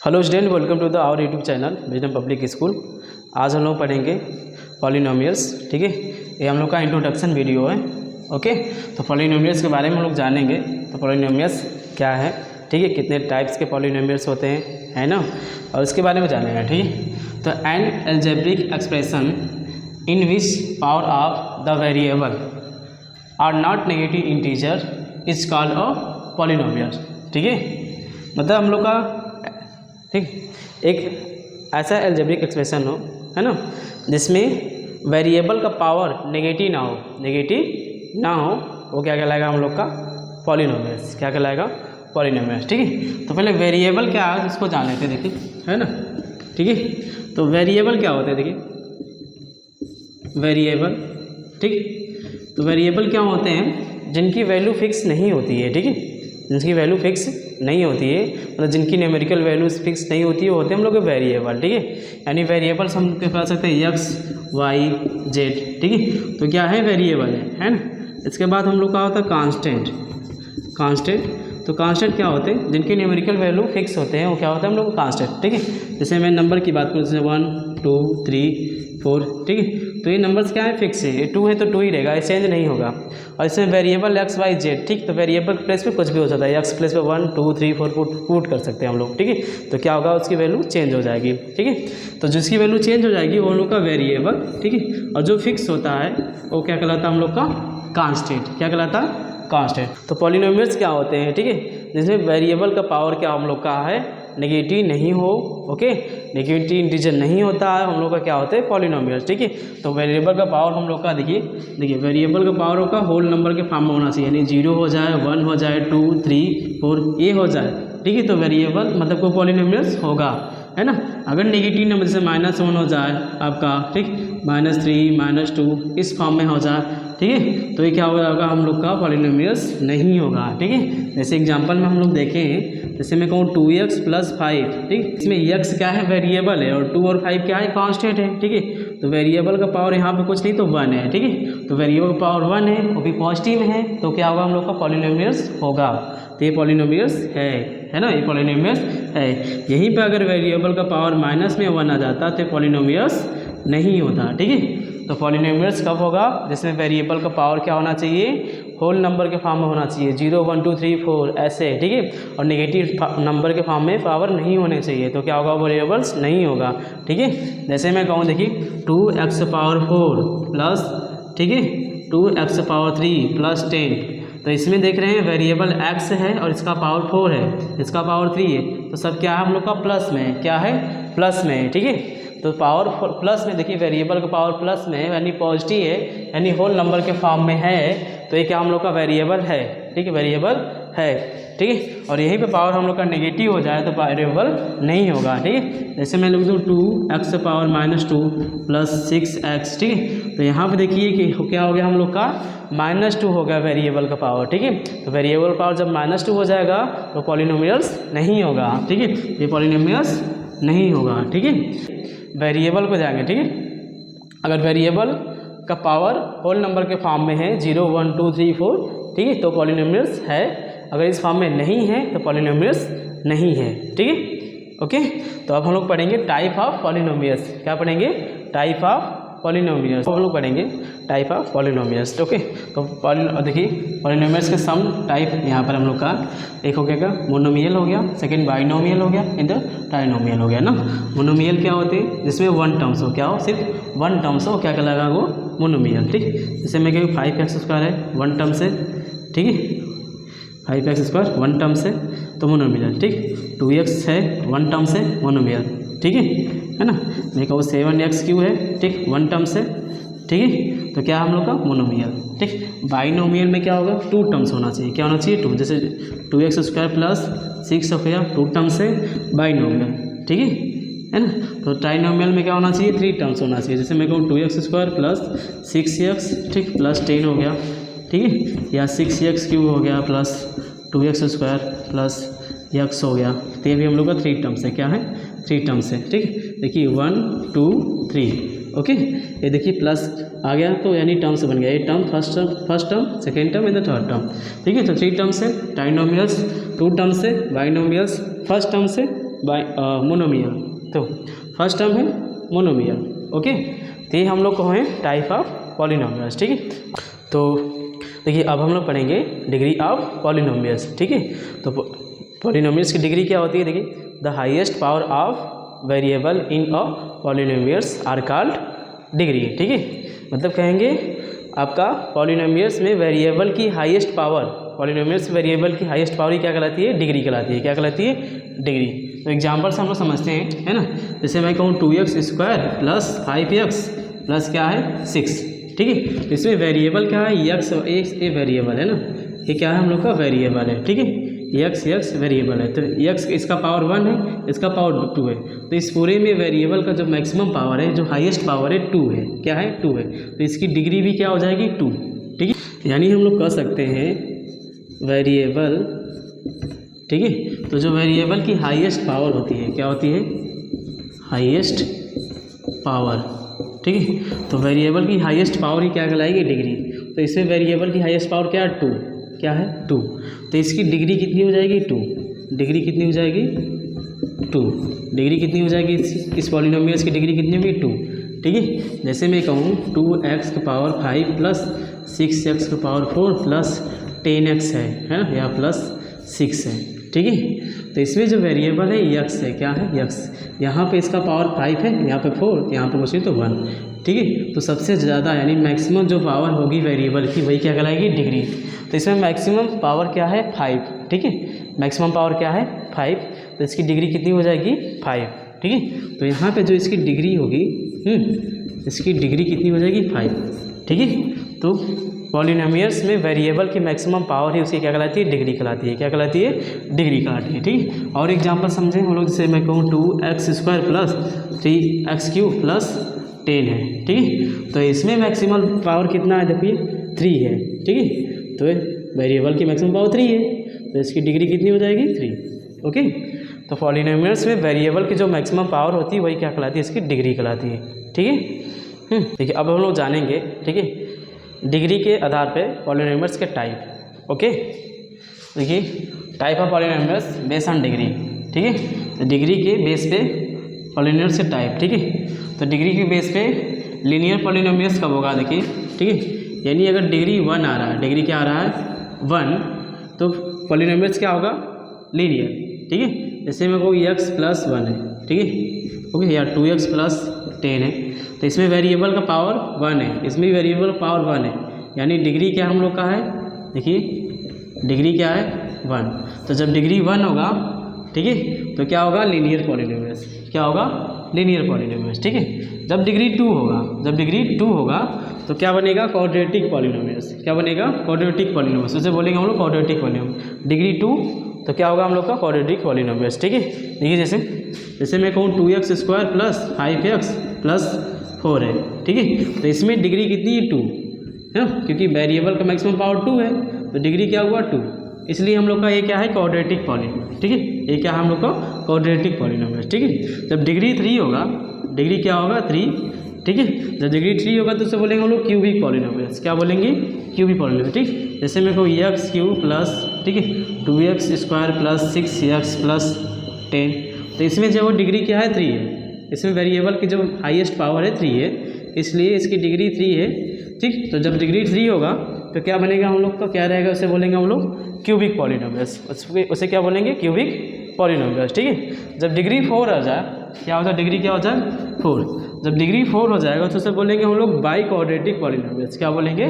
Hello student, welcome to the our YouTube channel Wisdom Public School. आज हम लोग पढ़ेंगे पॉलिनोमियल्स। ठीक है, ये हम लोग का इंट्रोडक्शन वीडियो है। ओके, तो पॉलिनोमियल्स के बारे में हम लोग जानेंगे। तो पॉलिनोमियल्स क्या है, ठीक है, कितने टाइप्स के पॉलिनोमियल्स होते हैं, है ना, और उसके बारे में जानेंगे। ठीक है, तो an algebraic expression in which power of the variable are not negative integer is called a polynomial. ठीक है, मतलब हम लोग का ठीक एक ऐसा एल्जेब्रिक एक्सप्रेशन हो, है ना, जिसमें वेरिएबल का पावर नेगेटिव ना हो, वो क्या कहलाएगा हम लोग का पॉलिनोमियल्स। क्या कहलाएगा? पॉलिनोमियल्स। ठीक है, तो पहले वेरिएबल क्या है उसको जान लेते हैं, देखिए, है ना। ठीक है, तो वेरिएबल क्या होते हैं, देखिए वेरिएबल। ठीक, तो वेरिएबल क्या होते हैं? जिनकी वैल्यू फिक्स नहीं होती है। ठीक है, जिनकी वैल्यू फिक्स नहीं होती है, मतलब जिनकी न्यूमेरिकल वैल्यूज फिक्स नहीं होती है, वो होते हैं हम लोग के वेरिएबल। ठीक है, यानी वेरिएबल्स हम कह सकते हैं एक्स वाई जेड। ठीक है, तो क्या है? वेरिएबल है ना। इसके बाद हम लोग का होता है कांस्टेंट। तो कांस्टेंट क्या होते हैं? जिनके न्यूमेरिकल वैल्यू फिक्स होते हैं, वो क्या होता है हम लोग का कांस्टेंट। ठीक है, जैसे मैं नंबर की बात करूँ, जैसे 1 2 3 4। ठीक है, तो ये नंबर्स क्या है? फिक्स है। ये 2 है तो 2 ही रहेगा, ये चेंज नहीं होगा। और इसमें वेरिएबल एक्स वाई जेड, ठीक, तो वेरिएबल प्लेस पे कुछ भी हो सकता है। एक्स प्लेस पे 1 2 3 4 पुट कर सकते हैं हम लोग। ठीक है, तो क्या होगा? उसकी वैल्यू चेंज हो जाएगी। ठीक है, तो जिसकी वैल्यू चेंज हो जाएगी वो हम लोग का वेरिएबल। ठीक है, और जो फिक्स होता है वो क्या कहलाता है हम लोग का? कांस्टेंट। क्या कहलाता है? कांस्टेंट। तो पॉलिनोमियल्स क्या होते हैं? ठीक है, जिसमें वेरिएबल का पावर क्या हम लोग का है? नेगेटिव नहीं हो। ओके, नेगेटिव इंटीजर नहीं होता है, हम लोग का क्या होता है? पॉलिनोमियल्स। ठीक है, तो वेरिएबल का पावर हम लोग का देखिए वेरिएबल का पावर का होल नंबर के फॉर्म में होना चाहिए, यानी 0 हो जाए, 1 हो जाए, 2 3 4 ये हो जाए। ठीक है, तो वेरिएबल मतलब कोई पॉलिनोमियल्स होगा, है ना। अगर नेगेटिव नंबर जैसे -1 हो जाए आपका, ठीक, -3 -2 इस फॉर्म में हो जाए, ठीक है, तो ये क्या होगा? हम लोग का पॉलिनोमियल्स नहीं होगा। ठीक है, जैसे एग्जांपल में हम लोग देखें, जैसे मैं कहूँ 2x + 5। ठीक, इसमें x क्या है? वेरिएबल है, और 2 और 5 क्या है? कांस्टेंट है। ठीक है, तो वेरिएबल का पावर यहाँ पे कुछ नहीं तो 1 है। ठीक है, तो वेरिएबल का पावर 1 है, वो भी पॉजिटिव है, तो क्या होगा? हम लोग का पॉलिनोमियल्स होगा। तो ये पॉलिनोमियल्स है ना, ये पॉलिनोमियल्स है। यहीं पे अगर वेरिएबल का पावर -1 आ जाता तो पॉलिनोमियल्स नहीं होता। ठीक है, तो पॉलिनोमियल्स कब होगा? जिसमें वेरिएबल का पावर क्या होना चाहिए? होल नंबर के फॉर्म में होना चाहिए, 0 1 2 3 4 ऐसे। ठीक है, और नेगेटिव नंबर के फॉर्म में पावर नहीं होने चाहिए, तो क्या होगा? वेरिएबल्स नहीं होगा। ठीक है, जैसे मैं कहूँ, देखिए 2x⁴ प्लस, ठीक है, 2x⁴ प्लस 10। तो इसमें देख रहे हैं वेरिएबल x है और इसका पावर 4 है, इसका पावर 3 है, तो सब क्या है हम लोग का? प्लस में। क्या है? प्लस में। ठीक है, तो पावर प्लस में, देखिए वेरिएबल का पावर प्लस में है, यानी पॉजिटिव है, यानी होल नंबर के फॉर्म में है, तो ये क्या हम लोग का? वेरिएबल है। ठीक है, वेरिएबल है। ठीक है, और यहीं पे पावर हम लोग का नेगेटिव हो जाए तो वेरिएबल नहीं होगा। ठीक है, जैसे मैं लिख दूँ 2x⁻² प्लस 6x। ठीक है, तो यहाँ पे देखिए कि क्या हो गया हम लोग का? -2 हो गया वेरिएबल का पावर। ठीक है, तो वेरिएबल पावर जब -2 हो जाएगा तो पॉलिनोमियल्स नहीं होगा। ठीक है, ये पॉलिनोमियल्स नहीं होगा। ठीक है, वेरिएबल को जाएंगे। ठीक है, अगर वेरिएबल का पावर होल नंबर के फॉर्म में है 0 1 2 3 4, ठीक है, तो पॉलिनोमियल्स है। अगर इस फॉर्म में नहीं है तो पॉलिनोमियल्स नहीं है। ठीक है, ओके, तो अब हम लोग पढ़ेंगे टाइप ऑफ पॉलिनोमियल्स। क्या पढ़ेंगे? Type of polynomials. हम लोग पढ़ेंगे टाइप ऑफ पॉलिनोमियल्स। ओके, तो देखिए पॉलिनोमियल्स के सम टाइप यहाँ पर हम लोग का एक हो गया मोनोमियल हो गया, सेकंड बाइनोमियल हो गया, एंड ट्राइनोमियल हो गया ना। मोनोमियल क्या होते हैं? जिसमें 1 टर्म्स हो, क्या हो? सिर्फ 1 टर्म्स हो, क्या कहलाएगा वो? मोनोमियल। ठीक, जैसे मैं कहूँ 5x² है 1 टर्म से, ठीक है, 5x² 1 टर्म से, तो मोनोमियल। ठीक, 2x है 1 टर्म से, मोनोमियल। ठीक है ना। मैं कहूँ 7x³ है, ठीक, 1 टर्म से, ठीक है, तो क्या हम लोग का? मोनोमियल। ठीक, बाइनोमियल में क्या होगा? 2 टर्म्स होना चाहिए। क्या होना चाहिए? 2, जैसे 2x² प्लस 6 हो गया 2 टर्म से, बाइनोमियल। ठीक है ना। तो ट्राइनोमियल में क्या होना चाहिए? 3 टर्म्स होना चाहिए, जैसे मैं कहूँ 2x² प्लस 6x, ठीक, प्लस 10 हो गया, ठीक है, या 6x³ हो गया प्लस 2x² प्लस x हो गया, तो ये भी हम लोग का 3 टर्म्स है। क्या है? 3 टर्म्स है। ठीक, देखिए 1 2 3, ओके, ये देखिए प्लस आ गया, तो यानी टर्म्स बन गया। ये term first term, second term and the third term. ठीक है, तो 3 टर्म्स है ट्राइनोमियल्स, 2 टर्म्स है बाइनोमियल्स, फर्स्ट टर्म से मोनोमियल। तो फर्स्ट टर्म है मोनोमियल। ओके, तो ये हम लोग को है टाइप ऑफ पॉलिनोमियल्स। ठीक है, तो देखिए अब हम लोग पढ़ेंगे डिग्री ऑफ पॉलिनोमियल्स। ठीक है, तो पॉलिनोमियल्स की डिग्री क्या होती है? देखिए, the highest power of variable in a polynomials are called degree. ठीक है, मतलब कहेंगे आपका पॉलिनोमियल्स में वेरिएबल की हाईएस्ट पावर, पॉलिनोमियल्स वेरिएबल की हाईएस्ट पावर ही क्या कहलाती है? डिग्री कहलाती है। क्या कहलाती है? डिग्री। तो एग्जांपल से हम लोग समझते हैं, है ना। जैसे मैं कहूँ 2x² प्लस 5x प्लस क्या है 6। ठीक है, तो इसमें वेरिएबल क्या है? यक्स, ए वेरिएबल है ना, ये क्या है हम लोग का? वेरिएबल है। ठीक है, यक्स वेरिएबल है, तो यक्स इसका पावर 1 है, इसका पावर 2 है। तो इस पूरे में वेरिएबल का जो मैक्सिमम पावर है, जो हाईएस्ट पावर है 2 है। क्या है? 2 है। तो इसकी डिग्री भी क्या हो जाएगी? 2। ठीक है, यानी हम लोग कह सकते हैं वेरिएबल, ठीक है, तो जो वेरिएबल की हाईएस्ट पावर होती है, क्या होती है? Highest power. ठीक है, तो वेरिएबल की हाईएस्ट पावर ही क्या कहलाएगी? डिग्री। तो इसमें वेरिएबल की हाईएस्ट पावर क्या है? 2। क्या है? 2। तो इसकी डिग्री कितनी हो जाएगी? 2। डिग्री कितनी हो जाएगी? 2। डिग्री कितनी हो जाएगी? इस पॉलिनोमियल्स की डिग्री कितनी होगी? 2। ठीक है, जैसे मैं कहूँ 2x की पावर 5 प्लस 6x की पावर 4 प्लस 10x है ना, या प्लस 6 है। ठीक है, तो इसमें जो वेरिएबल है यक्स है। क्या है? यक्स। यहाँ पे इसका पावर 5 है, यहाँ पे 4, यहाँ पे कुछ तो 1। ठीक है, तो सबसे ज़्यादा यानी मैक्सिमम जो पावर होगी वेरिएबल की, वही क्या कहलाएगी? डिग्री। तो इसमें मैक्सिमम पावर क्या है? 5। ठीक है, मैक्सिमम पावर क्या है? 5। तो इसकी डिग्री कितनी हो जाएगी? 5। ठीक है, तो यहाँ पे जो इसकी डिग्री होगी, इसकी डिग्री कितनी हो जाएगी? 5। ठीक है, तो पॉलिनोमियल्स में वेरिएबल की मैक्सिमम पावर ही उसकी क्या कहलाती है? डिग्री कहलाती है। क्या कहलाती है? डिग्री कहलाती है। ठीक है, और एग्जांपल समझें हम लोग। जैसे मैं कहूँ 2x² प्लस 3x³ प्लस 10 है। ठीक है, तो इसमें मैक्सिमम पावर कितना है? देखिए 3 है। ठीक है, तो वेरिएबल की मैक्सिमम पावर 3 है, तो इसकी डिग्री कितनी हो जाएगी? 3। ओके, तो पॉलिनोमियल्स में वेरिएबल की जो मैक्सिमम पावर होती है वही क्या कहलाती है? इसकी डिग्री कहलाती है। ठीक है, देखिए अब हम लोग जानेंगे, ठीक है, डिग्री के आधार पे पॉलिनोमियल्स के टाइप। ओके, देखिए type of polynomials based on degree. ठीक है, तो डिग्री के बेस पे पॉलिनोमियल्स के टाइप। ठीक है, तो डिग्री के बेस पे लीनियर पॉलिनोमियल्स कब होगा? देखिए, ठीक है, यानी अगर डिग्री 1 आ रहा है, डिग्री क्या आ रहा है? 1, तो पॉलिनोमियल्स क्या होगा? लीनियर। ठीक है, जैसे मैं कहूँ x प्लस 1 है। ठीक है, ओके, या 2x प्लस 10 है, तो इसमें वेरिएबल का पावर 1 है, इसमें भी वेरिएबल पावर 1 है, यानी डिग्री क्या हम लोग का है? देखिए डिग्री क्या है? 1। तो जब डिग्री 1 होगा, ठीक है, तो क्या होगा? Linear polynomials. क्या होगा? Linear polynomials. ठीक है, जब डिग्री 2 होगा, जब डिग्री 2 होगा तो क्या बनेगा? Quadratic polynomials. क्या बनेगा? Quadratic polynomials. उसे बोलेंगे हम लोग क्वाड्रेटिक पॉलिनोमियल। डिग्री 2 तो क्या होगा हम लोग का? Quadratic polynomials. ठीक है, देखिए जैसे मैं कहूँ 2x² प्लस 5x प्लस 4 है। ठीक है, तो इसमें डिग्री कितनी है? 2 है ना, क्योंकि वेरिएबल का मैक्सिमम पावर 2 है, तो डिग्री क्या हुआ? 2। इसलिए हम लोग का ये क्या है? Quadratic polynomial. ठीक है, ये क्या है हम लोग का? Quadratic polynomial. ठीक है, जब डिग्री 3 होगा, डिग्री क्या होगा? 3। ठीक है, जब डिग्री 3 होगा तो उसे बोलेंगे हम लोग क्यूबिक पॉलिनोमियल्स। क्या बोलेंगे? Cubic polynomial. ठीक, जैसे मैं कहूँ x³ प्लस, ठीक है, 2x² प्लस 6x प्लस 10, तो इसमें जो डिग्री क्या है? 3 है। इसमें वेरिएबल की जो हाईएस्ट पावर है 3 है, इसलिए इसकी डिग्री 3 है। ठीक, तो जब डिग्री 3 होगा तो क्या बनेगा हम लोग का? क्या रहेगा? उसे बोलेंगे हम लोग क्यूबिक पॉलिनोमियल्स। उसे क्या बोलेंगे? Cubic polynomials. ठीक है, जब डिग्री 4 आ जाए, क्या हो जाए? डिग्री क्या हो जाए? 4। जब डिग्री 4 हो जाएगा तो उसे बोलेंगे हम लोग बाई क्वाड्रेटिक पॉलिनोमियल्स। क्या बोलेंगे?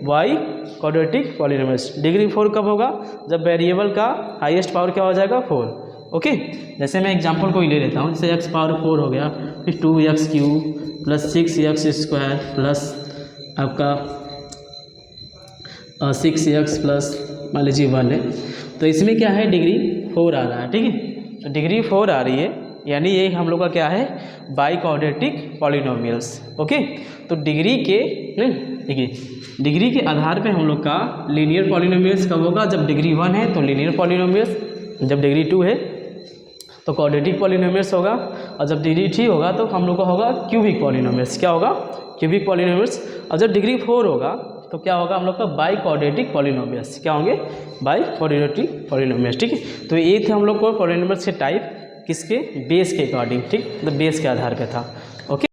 By quadratic polynomials. डिग्री 4 कब होगा? जब वेरिएबल का हाईएस्ट पावर क्या हो जाएगा? 4। ओके, जैसे मैं एग्जांपल को ही ले लेता हूँ। जैसे x पावर 4 हो गया, फिर 2x³ प्लस 6x² प्लस आपका 6x प्लस मान लीजिए 1 है, तो इसमें क्या है? डिग्री 4 आ रहा है। ठीक है, तो डिग्री 4 आ रही है, यानी ये हम लोग का क्या है? By quadratic polynomials. ओके, तो डिग्री के देखिए डिग्री के आधार पे हम लोग का लीनियर पॉलिनोमियल्स कब होगा? जब डिग्री 1 है तो लीनियर पॉलिनोमियल्स, जब डिग्री 2 है तो क्वाड्रेटिक पॉलिनोमियल्स होगा, और जब डिग्री 3 होगा तो हम लोग का होगा क्यूबिक पॉलिनोमियल्स। क्या होगा? Cubic polynomials. और जब डिग्री 4 होगा तो क्या होगा हम लोग का? By quadratic polynomials. क्या होंगे? By quadratic polynomials. ठीक है, तो ये थे हम लोग को पॉलिनोमियल्स के टाइप। किसके, बेस के अकॉर्डिंग, ठीक, मतलब बेस के आधार पे था।